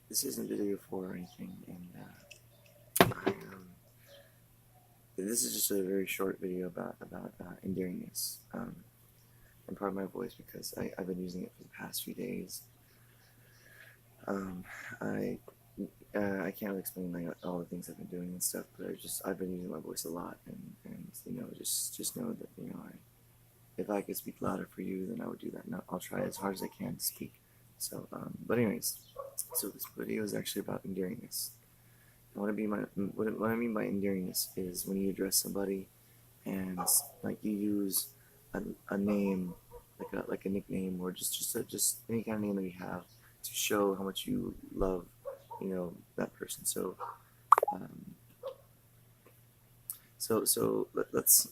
This isn't video for anything, and this is just a very short video about endearingness. And pardon my voice because I've been using it for the past few days. Um, I I can't really explain like all the things I've been doing and stuff, but I've been using my voice a lot, and just know that if I could speak louder for you, then I would do that. And I'll try as hard as I can to speak. So, but anyways, so this video is actually about endearingness. What I mean by endearingness is when you address somebody and like you use a name like a nickname or just any kind of name that you have to show how much you love that person. So um, let's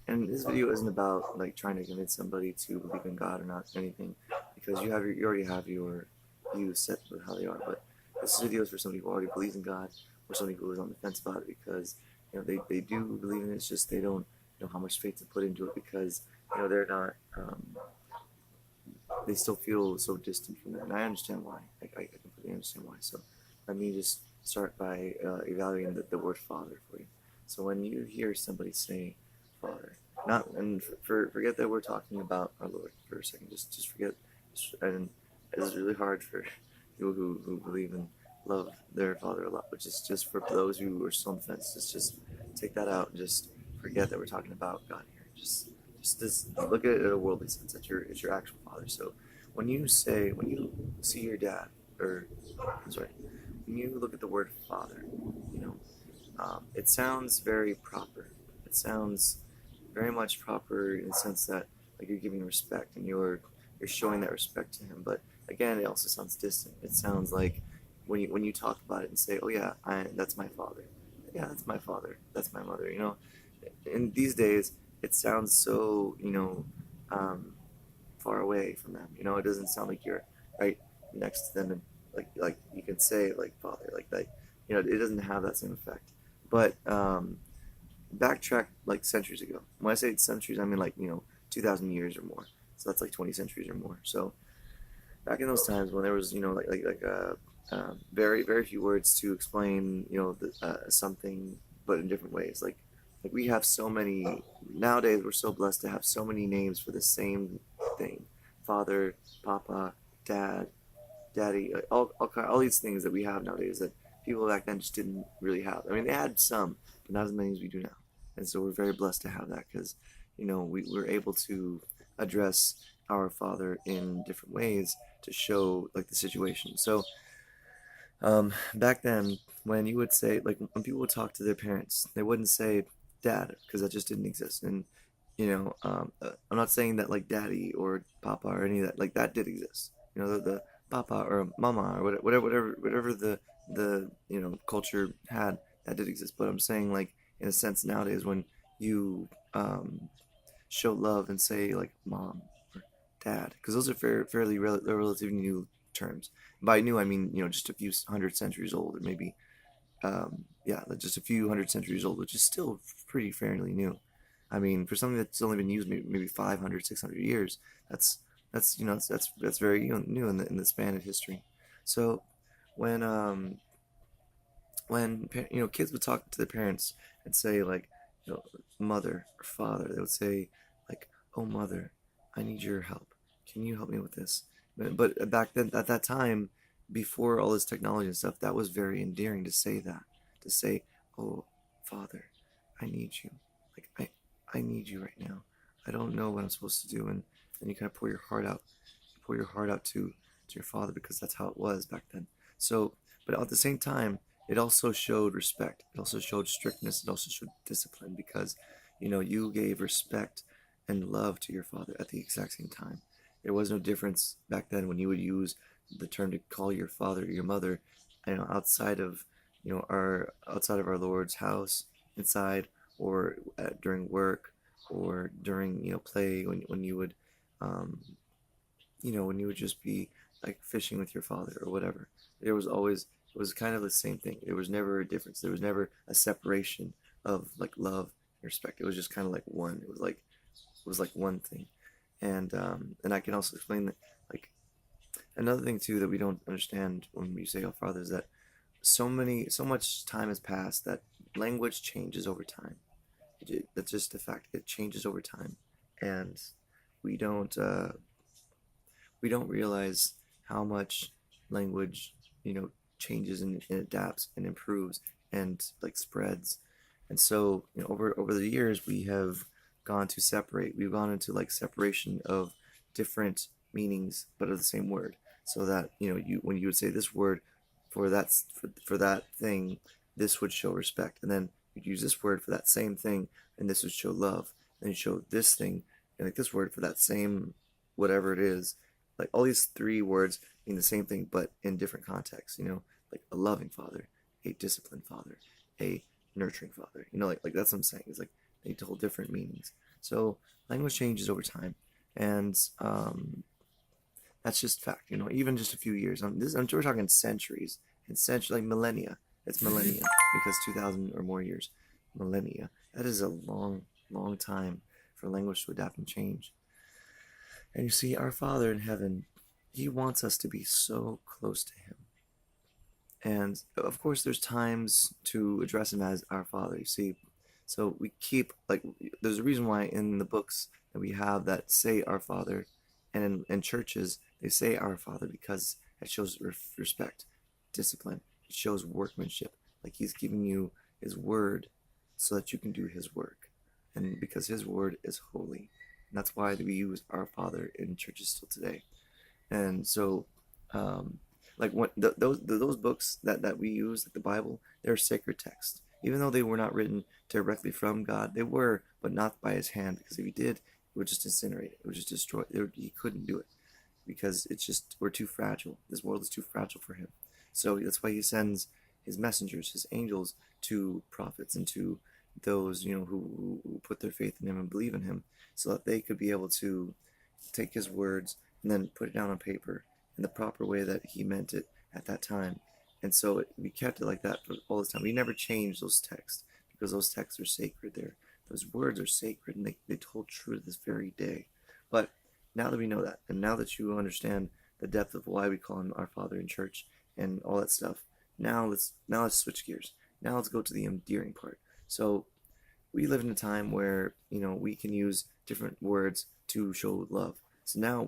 and this video isn't about like trying to convince somebody to believe in God or not anything, because you already have your views set with how they are. But this video is for somebody who already believes in God, or somebody who is on the fence about it because they do believe in it. It's just they don't know how much faith to put into it because they're not they still feel so distant from that. And I understand why. I completely understand why. So let me just start by evaluating the word Father for you. So when you hear somebody say Father, not and forget that we're talking about our Lord for a second. Just forget. And it's really hard for people who believe and love their Father a lot, but just for those who are still on the fence, just take that out and just forget that we're talking about God here. Just look at it in a worldly sense. It's your actual Father. So when you see your dad, or I'm sorry, when you look at the word Father, it sounds very proper. It sounds very much proper in the sense that like you're giving respect and you're showing that respect to him. But again, it also sounds distant. It sounds like when you talk about it and say, "Oh yeah, that's my father. Yeah, that's my father. That's my mother." In these days, it sounds so um, far away from them. It doesn't sound like you're right next to them and like you can say like father like that. It doesn't have that same effect. But backtrack like centuries ago. When I say centuries, I mean like 2,000 years or more. So that's like 20 centuries or more. So back in those times when there was very very few words to explain something, but in different ways. Like we have so many nowadays. We're so blessed to have so many names for the same thing: father, papa, dad, daddy, all these things that we have nowadays that people back then just didn't really have. I mean, they had some, but not as many as we do now. And so we're very blessed to have that because, we're able to address our Father in different ways to show like the situation. So back then, when you would say like when people would talk to their parents, they wouldn't say dad because that just didn't exist. And I'm not saying that like daddy or papa or any of that like that did exist. The papa or mama or whatever the culture had, that did exist. But I'm saying like in a sense nowadays when you show love and say like mom or dad, because those are relatively new terms. By new I mean just a few hundred centuries old, or maybe yeah, like just a few hundred centuries old, which is still pretty fairly new. I mean, for something that's only been used maybe 500, 600 years, that's that's very new in the span of history. So when kids would talk to their parents and say like mother or father, they would say like, oh mother, I need your help, can you help me with this? But back then at that time, before all this technology and stuff, that was very endearing to say that, to say, oh father, I need you, like I need you right now, I don't know what I'm supposed to do. And you kind of pour your heart out, to your father, because that's how it was back then. So but at the same time, it also showed respect. It also showed strictness. It also showed discipline because, you gave respect and love to your father at the exact same time. There was no difference back then when you would use the term to call your father or your mother, outside of, outside of our Lord's house, inside, or during work, or during, play, when you would, um, when you would just be like fishing with your father or whatever. There was always, it was kind of the same thing. There was never a difference. There was never a separation of like love and respect. It was just kind of like one. It was like one thing. And I can also explain that like Another thing too that we don't understand when we say Our Father is that so much time has passed that language changes over time. That's just a fact. It changes over time, and we don't uh, we don't realize how much language, changes and adapts and improves and like spreads. And so, over the years, we have gone to separate. We've gone into like separation of different meanings, but of the same word. So that you when you would say this word for that thing, this would show respect, and then you'd use this word for that same thing, and this would show love. And you show this thing and like this word for that same whatever it is. Like all these three words mean the same thing, but in different contexts. Like a loving father, a disciplined father, a nurturing father. Like that's what I'm saying. It's like they hold different meanings. So language changes over time, and that's just fact. Even just a few years. We're talking centuries and centuries, like millennia. It's millennia because 2,000 or more years, millennia. That is a long, long time for language to adapt and change. And you see, our Father in heaven, He wants us to be so close to Him. And of course, there's times to address Him as our Father. You see, so we keep like there's a reason why in the books that we have that say our Father, and in churches they say our Father because it shows respect, discipline. It shows workmanship. Like He's giving you His word so that you can do His work, and because His word is holy. And that's why we use our Father in churches still today. And so, like those books that we use, like the Bible, they're sacred texts. Even though they were not written directly from God, they were, but not by His hand. Because if He did, it would just incinerate it. It would just destroy it. He couldn't do it because we're too fragile. This world is too fragile for Him. So that's why He sends His messengers, His angels, to prophets and to those who put their faith in Him and believe in Him, so that they could be able to take His words and then put it down on paper in the proper way that He meant it at that time. And so we kept it like that for all this time. We never changed those texts because those texts are sacred. Those words are sacred, and they hold true to this very day. But now that we know that, and now that you understand the depth of why we call Him our Father in church and all that stuff, now let's switch gears. Now let's go to the endearing part. So we live in a time where we can use different words to show love. So now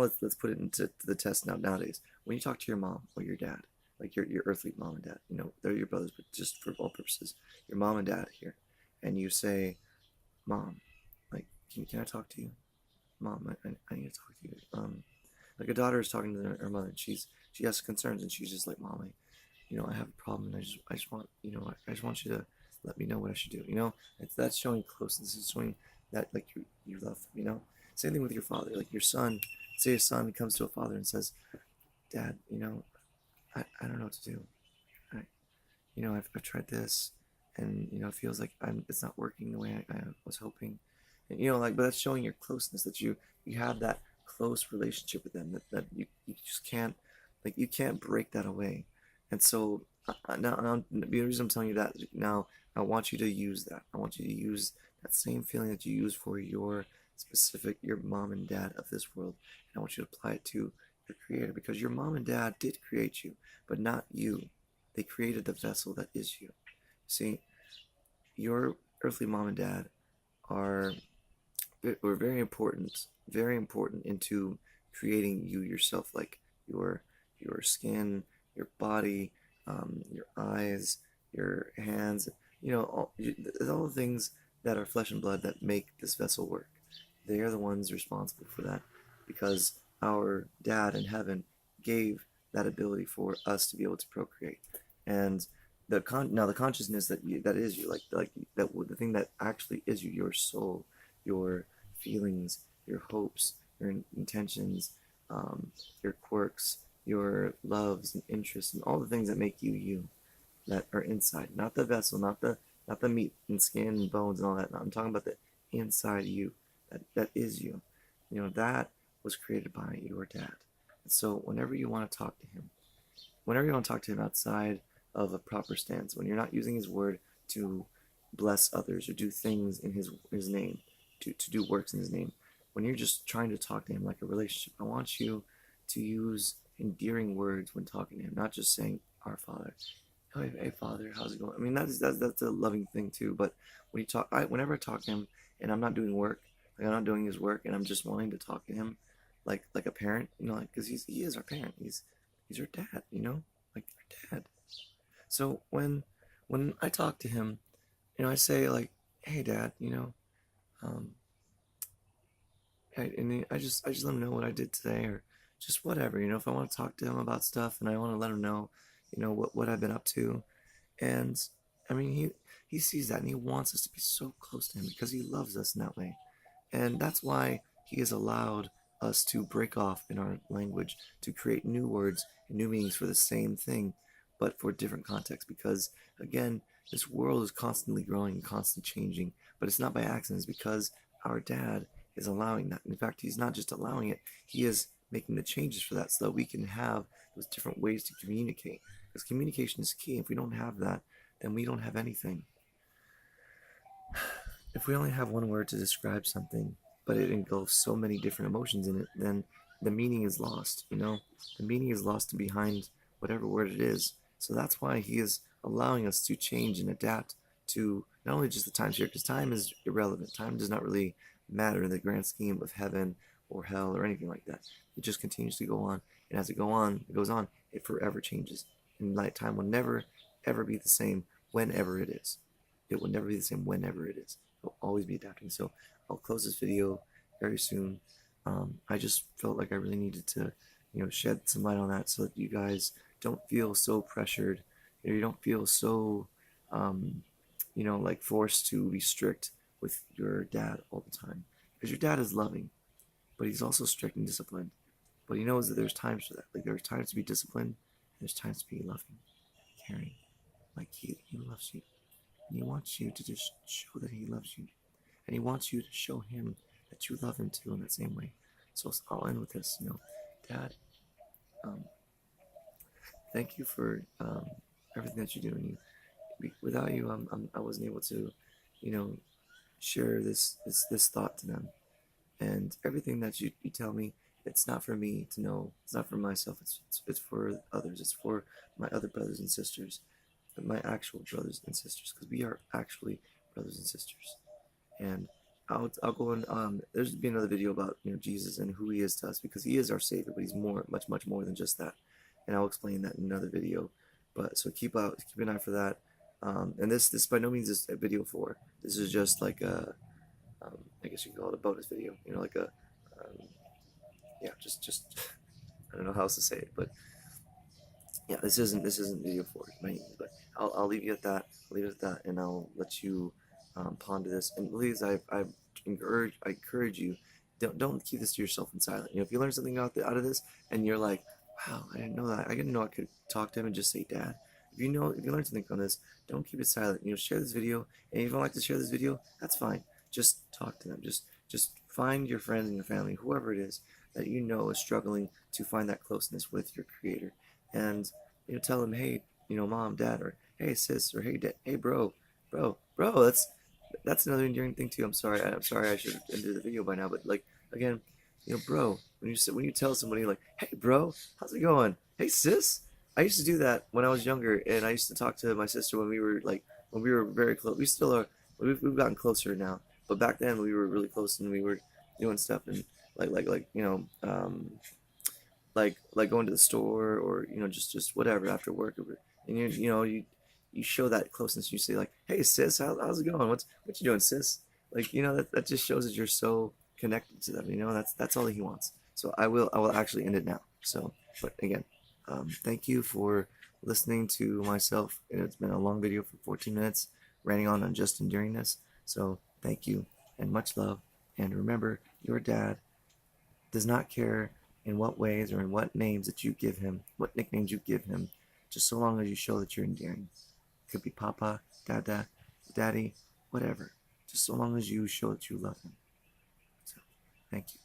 let's put it into the test nowadays. When you talk to your mom or your dad, like your earthly mom and dad, they're your brothers, but just for all purposes, your mom and dad here, and you say, "Mom, like, can I talk to you? Mom, I need to talk to you." Like a daughter is talking to her mother, and she has concerns, and she's just like, "Mom, I have a problem, and I just want I just want you to let me know what I should do." That's showing closeness. It's showing that like you love them. Same thing with your father. Like your son, say a son comes to a father and says, "Dad, I don't know what to do. I've tried this, and it feels like it's not working the way I was hoping." And, but that's showing your closeness, that you have that close relationship with them, that you just can't, like, you can't break that away. And so now the reason I'm telling you that now, I want you to use that. I want you to use that same feeling that you use for your mom and dad of this world. And I want you to apply it to your Creator, because your mom and dad did create you, but not you. They created the vessel that is you. See, your earthly mom and dad were very important into creating you yourself, like your skin, your body, your eyes, your hands, all the things that are flesh and blood that make this vessel work. They are the ones responsible for that, because our dad in heaven gave that ability for us to be able to procreate. And now the consciousness that is you, like that, the thing that actually is you, your soul, your feelings, your hopes, your intentions, your quirks, your loves and interests, and all the things that make you you, that are inside, not the vessel, not the meat and skin and bones and all that. No, I'm talking about the inside you, that is you. That was created by your dad. And so whenever you want to talk to him outside of a proper stance, when you're not using his word to bless others or do things in his name, to do works in his name, when you're just trying to talk to him like a relationship, I want you to use endearing words when talking to him, not just saying our Father. Oh, hey Father, how's it going? I mean, that's a loving thing too. But when you talk, whenever I talk to him and I'm not doing work, like I'm not doing his work, and I'm just wanting to talk to him, like a parent, like because he is our parent. He's our dad, like our dad. So when I talk to him, I say like, hey Dad, um, I just let him know what I did today, or just whatever, if I want to talk to him about stuff and I want to let him know, what I've been up to. And I mean, he sees that and he wants us to be so close to him because he loves us in that way. And that's why he has allowed us to break off in our language to create new words and new meanings for the same thing, but for different contexts. Because again, this world is constantly growing and constantly changing, but it's not by accident. It's because our dad is allowing that. In fact, he's not just allowing it, he is making the changes for that so that we can have those different ways to communicate. Because communication is key. If we don't have that, then we don't have anything. If we only have one word to describe something, but it engulfs so many different emotions in it, then the meaning is lost, The meaning is lost behind whatever word it is. So that's why he is allowing us to change and adapt to not only just the times here, because time is irrelevant. Time does not really matter in the grand scheme of heaven or hell or anything like that. It just continues to go on. And as it goes on, it forever changes. And time will never, ever be the same whenever it is. It will never be the same whenever it is. It will always be adapting. So I'll close this video very soon. I just felt like I really needed to, shed some light on that so that you guys don't feel so pressured. You don't feel so, like forced to be strict with your dad all the time. Because your dad is loving, but he's also strict and disciplined. But he knows that there's times for that. Like there's times to be disciplined, and there's times to be loving, caring. Like he loves you. And he wants you to just show that he loves you. And he wants you to show him that you love him too in that same way. So I'll end with this, Dad, thank you for everything that you do. And without you, I wasn't able to, share this thought to them. And everything that you tell me, it's not for me to know. It's not for myself. It's for others. It's for my other brothers and sisters, my actual brothers and sisters, because we are actually brothers and sisters. And I'll go on. There's be another video about Jesus and who he is to us, because he is our savior, but he's much more than just that. And I'll explain that in another video. But so keep an eye for that. And this by no means is a video for. This is just like a, I guess you could call it a bonus video. Like a, yeah, just I don't know how else to say it, but yeah, this isn't video for by any means, but I'll leave you at that. I'll leave it at that, and I'll let you ponder this. And please, I encourage you, don't keep this to yourself in silence. If you learn something out of this, and you're like, wow, I didn't know that. I didn't know I could talk to him and just say, Dad. If you learn something from this, don't keep it silent. Share this video, and if you don't like to share this video, that's fine. Just talk to them. Just find your friends and your family, whoever it is that is struggling to find that closeness with your Creator, and tell them, hey, Mom, Dad, or hey, sis, or hey, hey, bro. That's another endearing thing too. I'm sorry I should have ended the video by now, but like again, bro, when you tell somebody like, hey, bro, how's it going? Hey, sis. I used to do that when I was younger, and I used to talk to my sister when we were very close. We still are. We've gotten closer now, but back then we were really close, and we were doing stuff and like going to the store, or just whatever after work, and you show that closeness. You say like, hey sis, how's it going? What you doing, sis? Like that just shows that you're so connected to them. That's all that he wants. So I will actually end it now. So, but again, thank you for listening to myself. It's been a long video for 14 minutes ranting on just endearingness. So thank you and much love. And remember, your dad does not care in what ways or in what names that you give him, what nicknames you give him, just so long as you show that you're endearing. It could be Papa, Dada, Daddy, whatever. Just so long as you show that you love him. So, thank you.